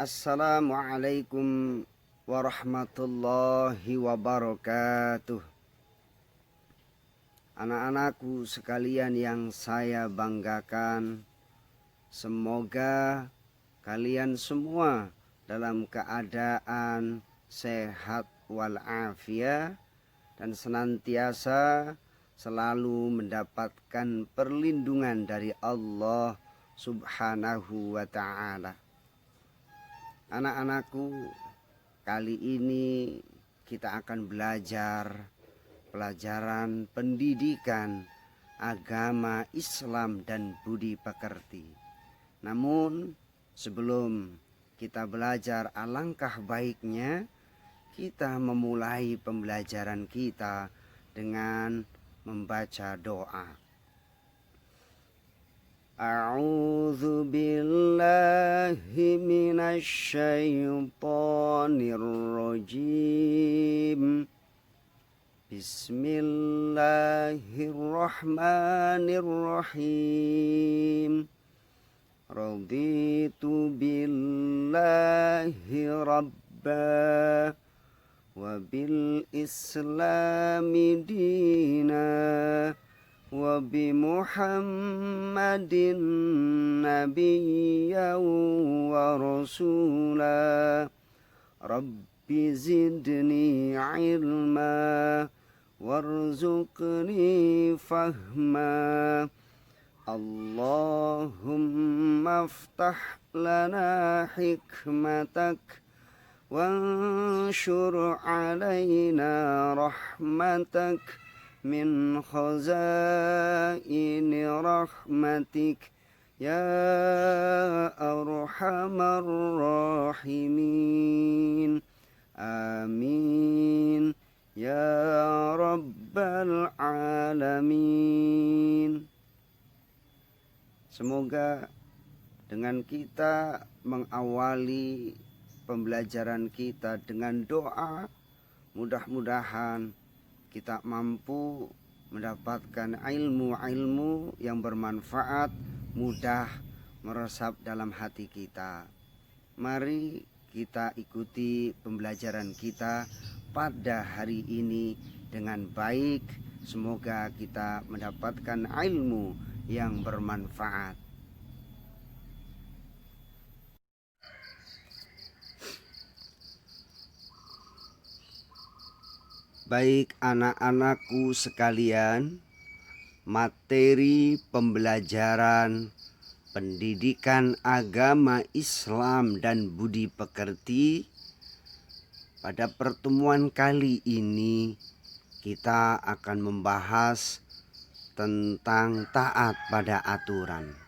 Assalamualaikum warahmatullahi wabarakatuh. Anak-anakku sekalian yang saya banggakan, semoga kalian semua dalam keadaan sehat walafiat dan senantiasa selalu mendapatkan perlindungan dari Allah Subhanahu wa ta'ala. Anak-anakku, kali ini kita akan belajar pelajaran pendidikan agama Islam dan budi pekerti. Namun sebelum kita belajar, alangkah baiknya kita memulai pembelajaran kita dengan membaca doa. A'udzu billahi minasy syaithanir rajim. Bismillahirrahmanirrahim. Raditu billahi rabba wa bil islami dina wa bi Muhammadin nabiyyan wa rasula. Rabbi zidni ilma warzuqni fahma. Allahumma aftah lana hikmatak wanshur alaina rahmatak min khazaini rahmatik ya arhamar rahimin. Amin ya rabbal alamin. Semoga dengan kita mengawali pembelajaran kita dengan doa, mudah-mudahan kita mampu mendapatkan ilmu-ilmu yang bermanfaat, mudah meresap dalam hati kita. Mari kita ikuti pembelajaran kita pada hari ini dengan baik. Semoga kita mendapatkan ilmu yang bermanfaat. Baik anak-anakku sekalian, materi pembelajaran pendidikan agama Islam dan budi pekerti pada pertemuan kali ini kita akan membahas tentang taat pada aturan.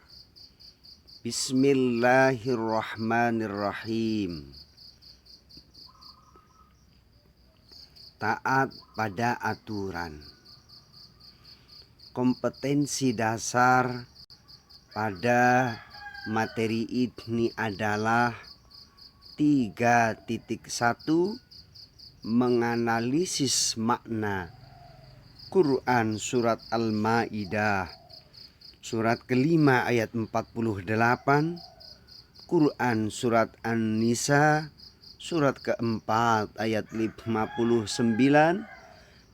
Bismillahirrahmanirrahim. Taat pada aturan. Kompetensi dasar pada materi ini adalah 3.1 menganalisis makna Quran surat Al-Maidah surat kelima ayat 48, Quran surat An-Nisa surat keempat ayat 59,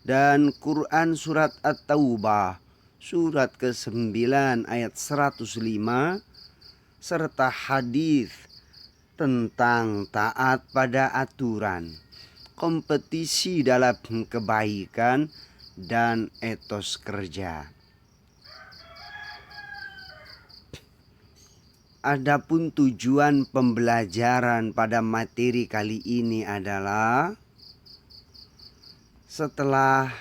dan Quran surat At-Taubah surat ke-9 ayat 105, serta hadis tentang taat pada aturan, kompetisi dalam kebaikan dan etos kerja. Adapun tujuan pembelajaran pada materi kali ini adalah setelah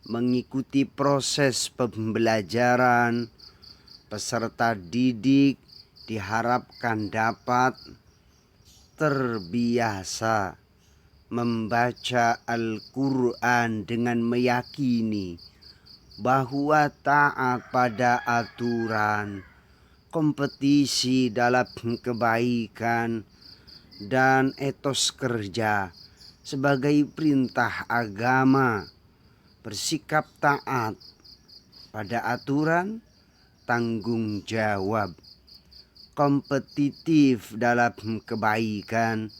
mengikuti proses pembelajaran, peserta didik diharapkan dapat terbiasa membaca Al-Quran dengan meyakini bahwa taat pada aturan, kompetisi dalam kebaikan, dan etos kerja sebagai perintah agama. Bersikap taat pada aturan, tanggung jawab, kompetitif dalam kebaikan,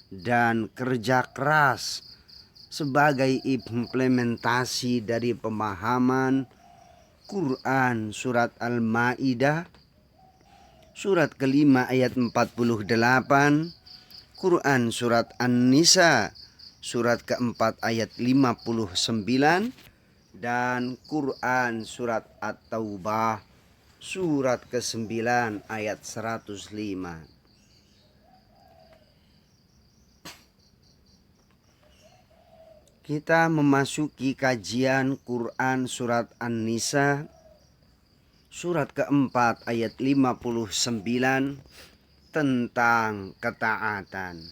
dan kerja keras sebagai implementasi dari pemahaman Quran surat Al-Maidah surat kelima ayat 48, Quran surat An-Nisa surat keempat ayat 59, dan Quran surat At-Taubah surat ke-9 ayat 105. Kita memasuki kajian Quran surat An-Nisa surat keempat ayat 59 tentang ketaatan.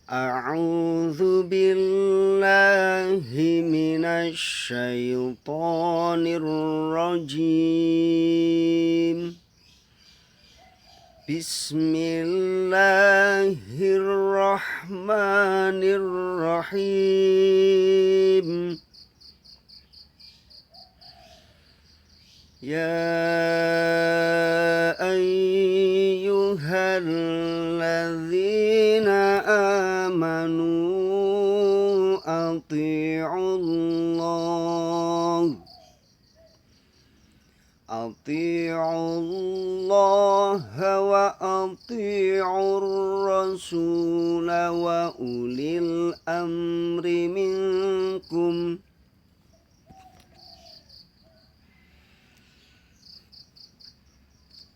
A'udzu billahi minasy syaithanir rajim. Bismillahirrahmanirrahim. Ya ayyuhalladzina amanu ati'ullaha wa ati'ur rasul wa ulil amri minkum.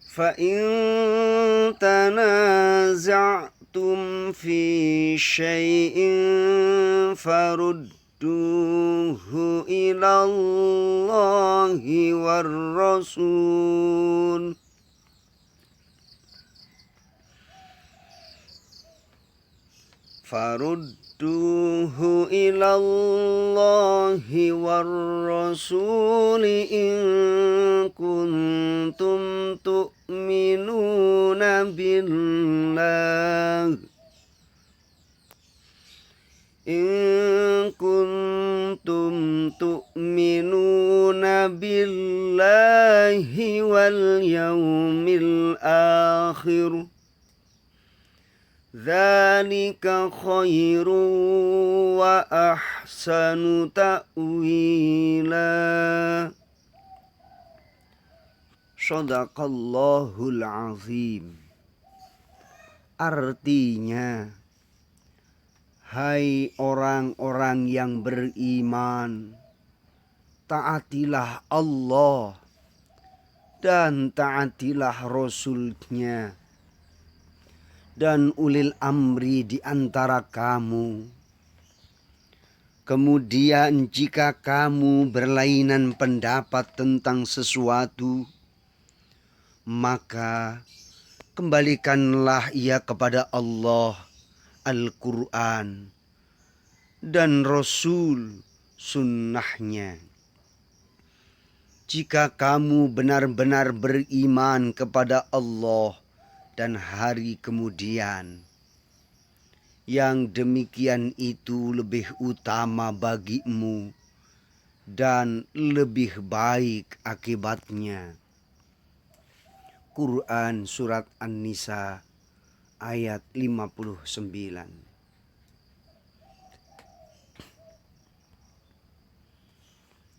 Fa in tanaza'tum fi syai'in farudduhu ila Allahi war rasul. Farudduhu ila Allahi war rasul in kuntum tu'minuna billah. In kuntum tu'minuna billahi wal yawmil akhir. Dzalika khairu wa ahsanu ta'wila. Shadaqallahul azim. Artinya, hai orang-orang yang beriman, taatilah Allah dan taatilah Rasul-Nya dan ulil amri di antara kamu. Kemudian jika kamu berlainan pendapat tentang sesuatu, maka kembalikanlah ia kepada Allah, Al-Quran, dan Rasul sunnahnya. Jika kamu benar-benar beriman kepada Allah dan hari kemudian, yang demikian itu lebih utama bagimu dan lebih baik akibatnya. Quran surat An-Nisa ayat 59.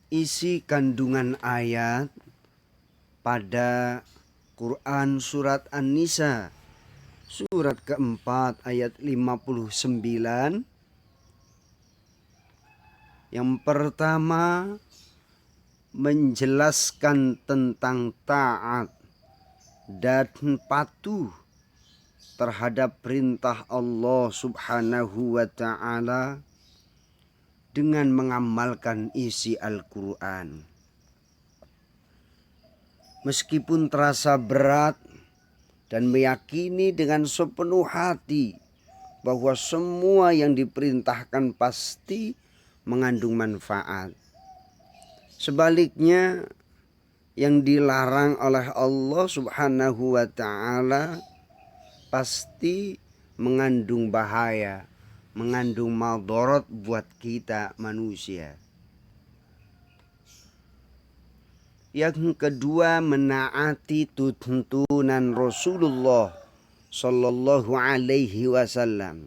Isi kandungan ayat pada Quran surat An-Nisa surat keempat ayat 59. Yang pertama, menjelaskan tentang taat dan patuh terhadap perintah Allah Subhanahu wa ta'ala dengan mengamalkan isi Al-Quran. Meskipun terasa berat dan meyakini dengan sepenuh hati bahwa semua yang diperintahkan pasti mengandung manfaat. Sebaliknya, yang dilarang oleh Allah Subhanahu wa ta'ala pasti mengandung bahaya, mengandung madarat buat kita manusia. Yang kedua, menaati tuntunan Rasulullah Sallallahu Alaihi Wasallam.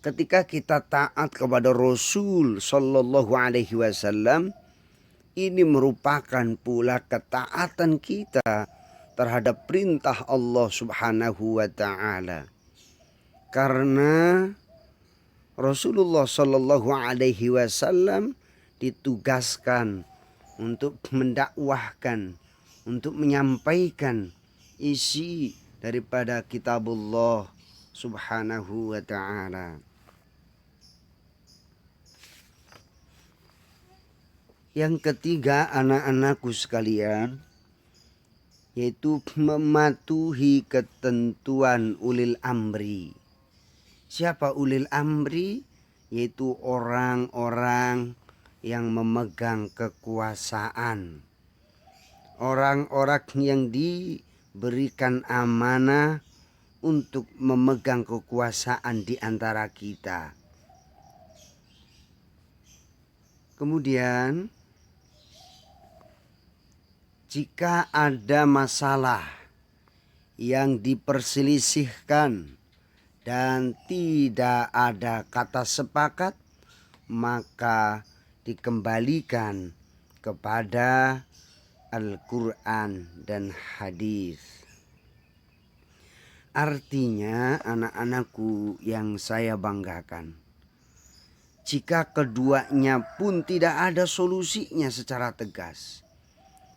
Ketika kita taat kepada Rasul Sallallahu Alaihi Wasallam, ini merupakan pula ketaatan kita terhadap perintah Allah Subhanahu wa taala. Karena Rasulullah Sallallahu Alaihi Wasallam ditugaskan untuk mendakwahkan, untuk menyampaikan isi daripada kitabullah Subhanahu wa taala. Yang ketiga, anak-anakku sekalian, yaitu mematuhi ketentuan ulil amri. Siapa ulil amri? Yaitu orang-orang yang memegang kekuasaan. Orang-orang yang diberikan amanah untuk memegang kekuasaan di antara kita. Kemudian, jika ada masalah yang diperselisihkan dan tidak ada kata sepakat, maka dikembalikan kepada Al-Quran dan hadis. Artinya, anak-anakku yang saya banggakan, jika keduanya pun tidak ada solusinya secara tegas,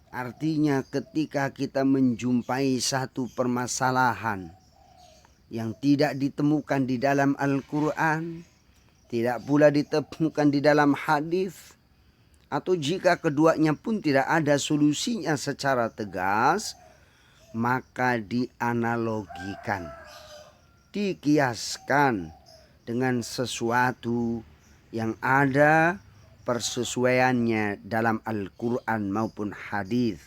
artinya ketika kita menjumpai satu permasalahan yang tidak ditemukan di dalam Al-Quran, tidak pula ditemukan di dalam hadis, atau jika keduanya pun tidak ada solusinya secara tegas, maka dianalogikan, dikiaskan dengan sesuatu yang ada persesuaiannya dalam Al-Quran maupun hadis.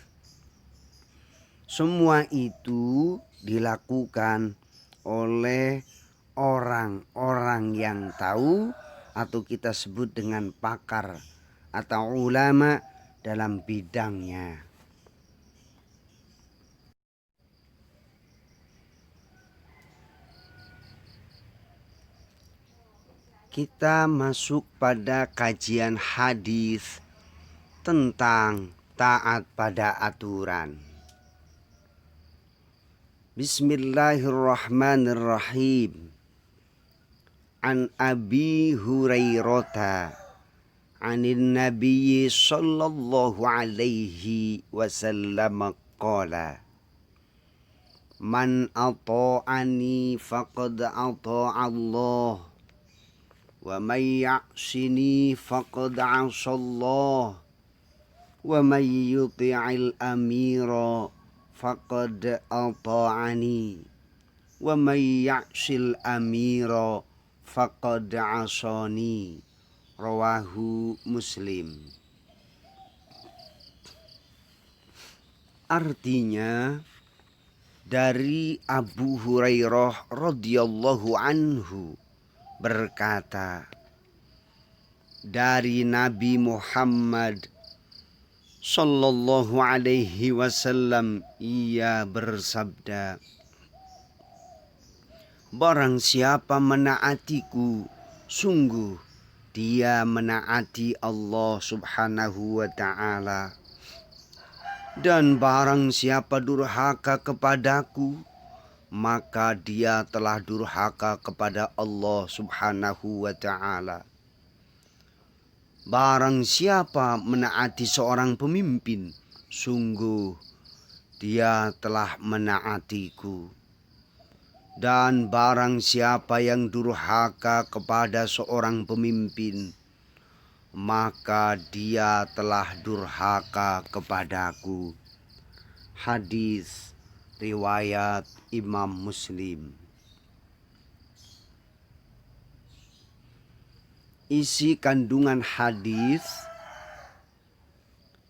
Semua itu dilakukan oleh orang-orang yang tahu, atau kita sebut dengan pakar atau ulama dalam bidangnya. Kita masuk pada kajian hadis tentang taat pada aturan. Bismillahirrahmanirrahim. An Abi Hurairah anin Nabi sallallahu alaihi wasallam qala, man ata'ani faqad ata'a Allah, wa may ya'sini faqad 'asallah, wa may yuti'il amira faqad ata'ani, wa may ya'sil amira faqad 'asani. Rawahu Muslim. Artinya, dari Abu Hurairah radhiyallahu anhu berkata, dari Nabi Muhammad sallallahu alaihi wasallam, ia bersabda, barang siapa menaatiku, sungguh dia menaati Allah Subhanahu wa ta'ala. Dan barang siapa durhaka kepadaku, maka dia telah durhaka kepada Allah Subhanahu wa ta'ala. Barang siapa menaati seorang pemimpin, sungguh dia telah menaatiku. Dan barang siapa yang durhaka kepada seorang pemimpin, maka dia telah durhaka kepadaku. Hadis riwayat Imam Muslim. Isi kandungan hadis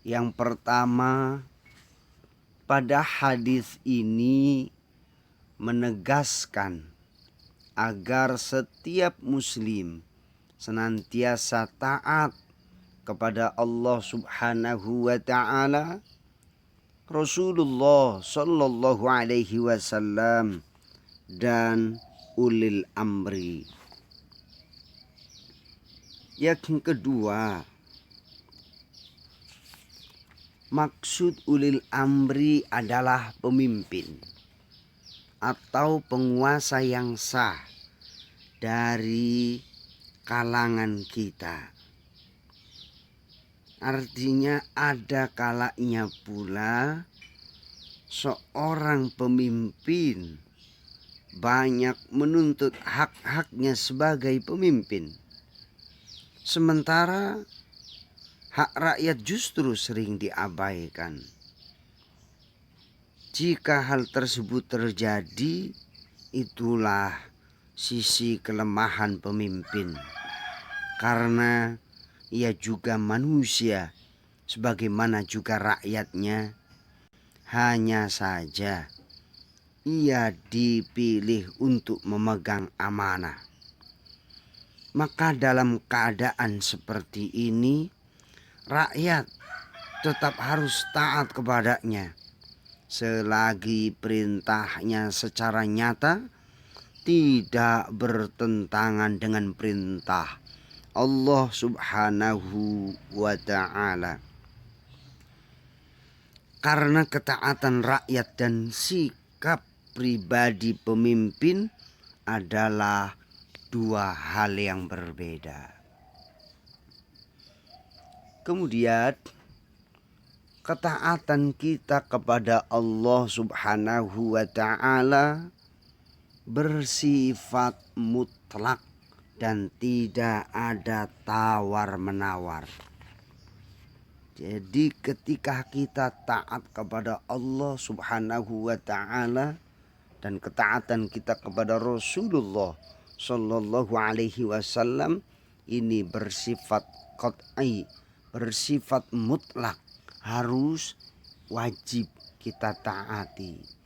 yang pertama, pada hadis ini menegaskan agar setiap muslim senantiasa taat kepada Allah Subhanahu wa ta'ala, Rasulullah Sallallahu Alaihi Wasallam, dan ulil amri. Yang kedua, maksud ulil amri adalah pemimpin atau penguasa yang sah dari kalangan kita. Artinya ada kalanya pula seorang pemimpin banyak menuntut hak-haknya sebagai pemimpin, sementara hak rakyat justru sering diabaikan. Jika hal tersebut terjadi, itulah sisi kelemahan pemimpin, karena ia juga manusia sebagaimana juga rakyatnya. Hanya saja ia dipilih untuk memegang amanah. Maka dalam keadaan seperti ini, rakyat tetap harus taat kepadanya selagi perintahnya secara nyata tidak bertentangan dengan perintah Allah Subhanahu wa ta'ala. Karena ketaatan rakyat dan sikap pribadi pemimpin adalah dua hal yang berbeda. Kemudian ketaatan kita kepada Allah Subhanahu wa ta'ala bersifat mutlak dan tidak ada tawar-menawar. Jadi ketika kita taat kepada Allah Subhanahu wa ta'ala dan ketaatan kita kepada Rasulullah Sallallahu Alaihi Wasallam ini bersifat qat'i, bersifat mutlak, harus wajib kita taati.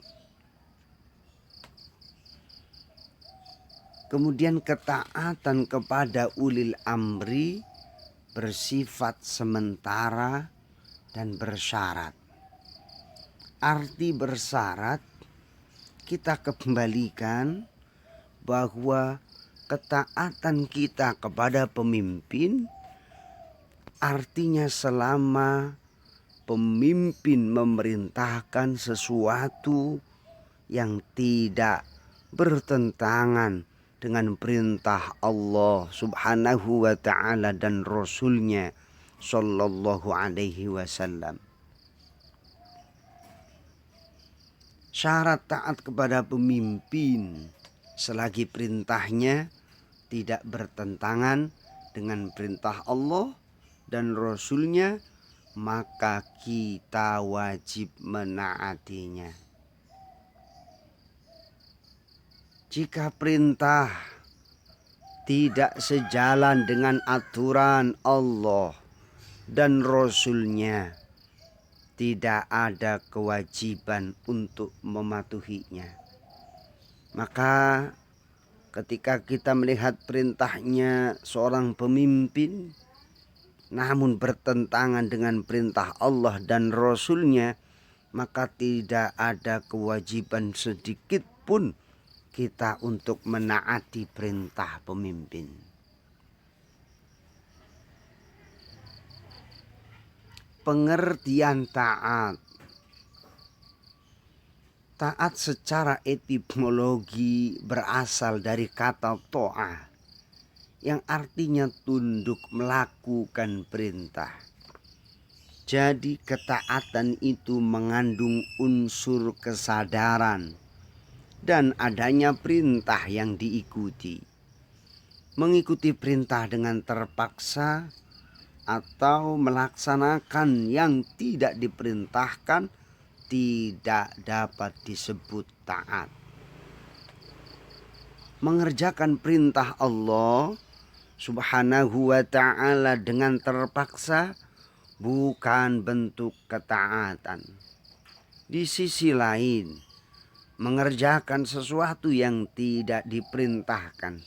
Kemudian ketaatan kepada ulil amri bersifat sementara dan bersyarat. Arti bersyarat kita kembalikan bahwa ketaatan kita kepada pemimpin artinya selama pemimpin memerintahkan sesuatu yang tidak bertentangan dengan perintah Allah Subhanahu wa ta'ala dan Rasulnya Sallallahu Alaihi Wasallam. Syarat taat kepada pemimpin selagi perintahnya tidak bertentangan dengan perintah Allah dan Rasulnya, maka kita wajib menaatinya. Jika perintah tidak sejalan dengan aturan Allah dan Rasulnya, tidak ada kewajiban untuk mematuhinya. Maka ketika kita melihat perintahnya seorang pemimpin namun bertentangan dengan perintah Allah dan Rasulnya, maka tidak ada kewajiban sedikit pun kita untuk menaati perintah pemimpin. Pengertian taat. Taat secara etimologi berasal dari kata to'ah yang artinya tunduk melakukan perintah. Jadi ketaatan itu mengandung unsur kesadaran dan adanya perintah yang diikuti. Mengikuti perintah dengan terpaksa atau melaksanakan yang tidak diperintahkan tidak dapat disebut taat. Mengerjakan perintah Allah Subhanahu wa ta'ala dengan terpaksa bukan bentuk ketaatan. Di sisi lain, mengerjakan sesuatu yang tidak diperintahkan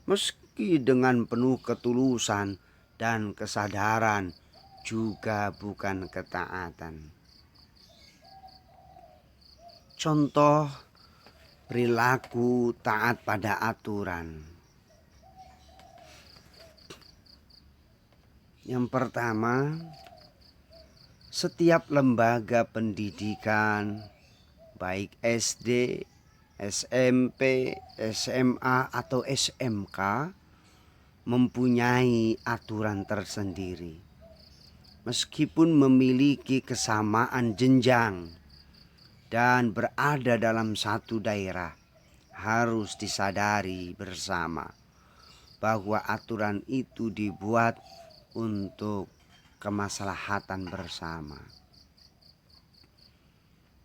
meski dengan penuh ketulusan dan kesadaran juga bukan ketaatan. Contoh perilaku taat pada aturan. Yang pertama, setiap lembaga pendidikan baik SD, SMP, SMA atau SMK mempunyai aturan tersendiri. Meskipun memiliki kesamaan jenjang dan berada dalam satu daerah, harus disadari bersama bahwa aturan itu dibuat untuk kemaslahatan bersama.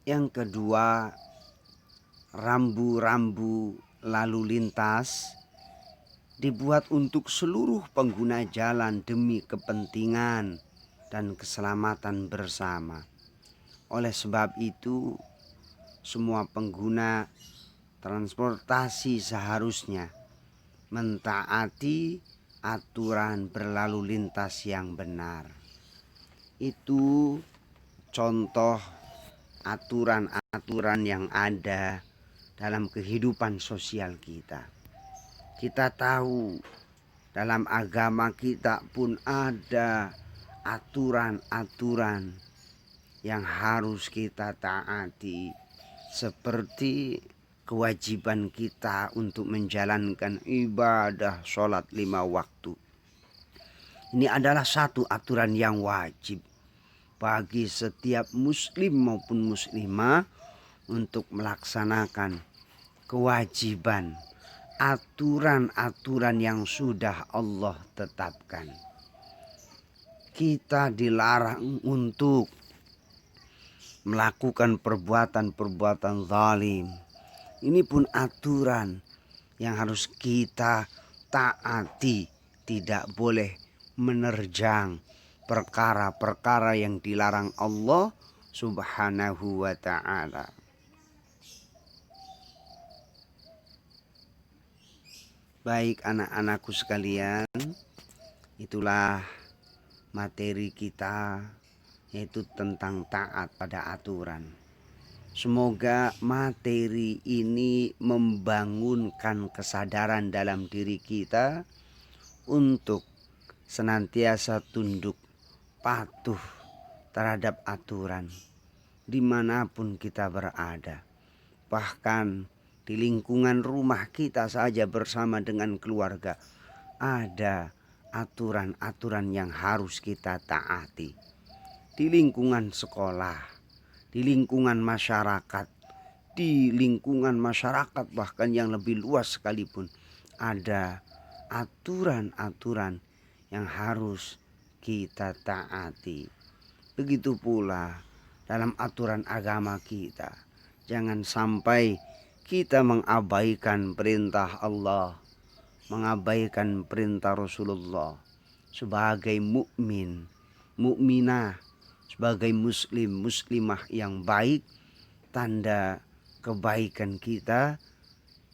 Yang kedua, rambu-rambu lalu lintas dibuat untuk seluruh pengguna jalan demi kepentingan dan keselamatan bersama. Oleh sebab itu, semua pengguna transportasi seharusnya mentaati aturan berlalu lintas yang benar. Itu contoh aturan-aturan yang ada dalam kehidupan sosial kita. Kita tahu dalam agama kita pun ada aturan-aturan yang harus kita taati, seperti kewajiban kita untuk menjalankan ibadah sholat 5 waktu. Ini adalah satu aturan yang wajib bagi setiap muslim maupun muslimah untuk melaksanakan kewajiban aturan-aturan yang sudah Allah tetapkan. Kita dilarang untuk melakukan perbuatan-perbuatan zalim. Ini pun aturan yang harus kita taati. Tidak boleh menerjang perkara-perkara yang dilarang Allah Subhanahu wa ta'ala. Baik anak-anakku sekalian, itulah materi kita, yaitu tentang taat pada aturan. Semoga materi ini membangunkan kesadaran dalam diri kita untuk senantiasa tunduk patuh terhadap aturan dimanapun kita berada. Bahkan di lingkungan rumah kita saja bersama dengan keluarga ada aturan-aturan yang harus kita taati. Di lingkungan sekolah, di lingkungan masyarakat, bahkan yang lebih luas sekalipun, ada aturan-aturan yang harus kita taati. Begitu pula dalam aturan agama kita. Jangan sampai kita mengabaikan perintah Allah, mengabaikan perintah Rasulullah. Sebagai mukmin, mukminah, sebagai muslim, muslimah yang baik, tanda kebaikan kita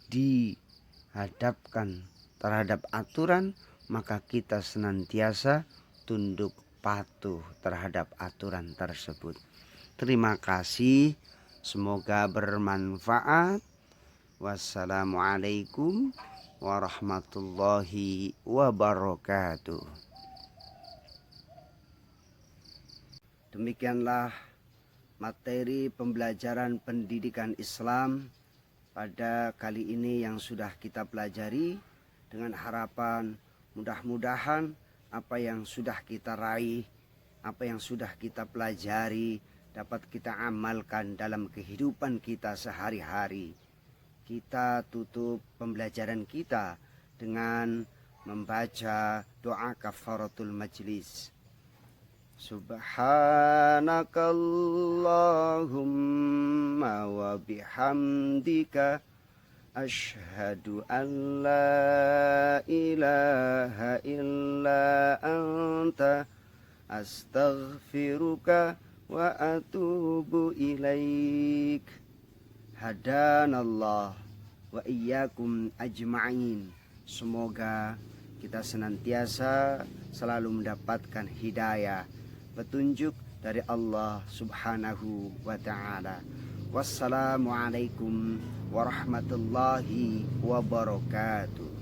dihadapkan terhadap aturan, maka kita senantiasa tunduk patuh terhadap aturan tersebut. Terima kasih, semoga bermanfaat. Wassalamualaikum warahmatullahi wabarakatuh. Demikianlah materi pembelajaran pendidikan Islam pada kali ini yang sudah kita pelajari, dengan harapan mudah-mudahan apa yang sudah kita raih, apa yang sudah kita pelajari dapat kita amalkan dalam kehidupan kita sehari-hari. Kita tutup pembelajaran kita dengan membaca doa kafaratul majlis. Subhanakallahumma wa bihamdika asyhadu an la ilaha illa anta astaghfiruka wa atubu ilaik. Hadanallah wa iyyakum ajma'in. Semoga kita senantiasa selalu mendapatkan hidayah, petunjuk dari Allah Subhanahu wa ta'ala. Wassalamualaikum warahmatullahi wabarakatuh.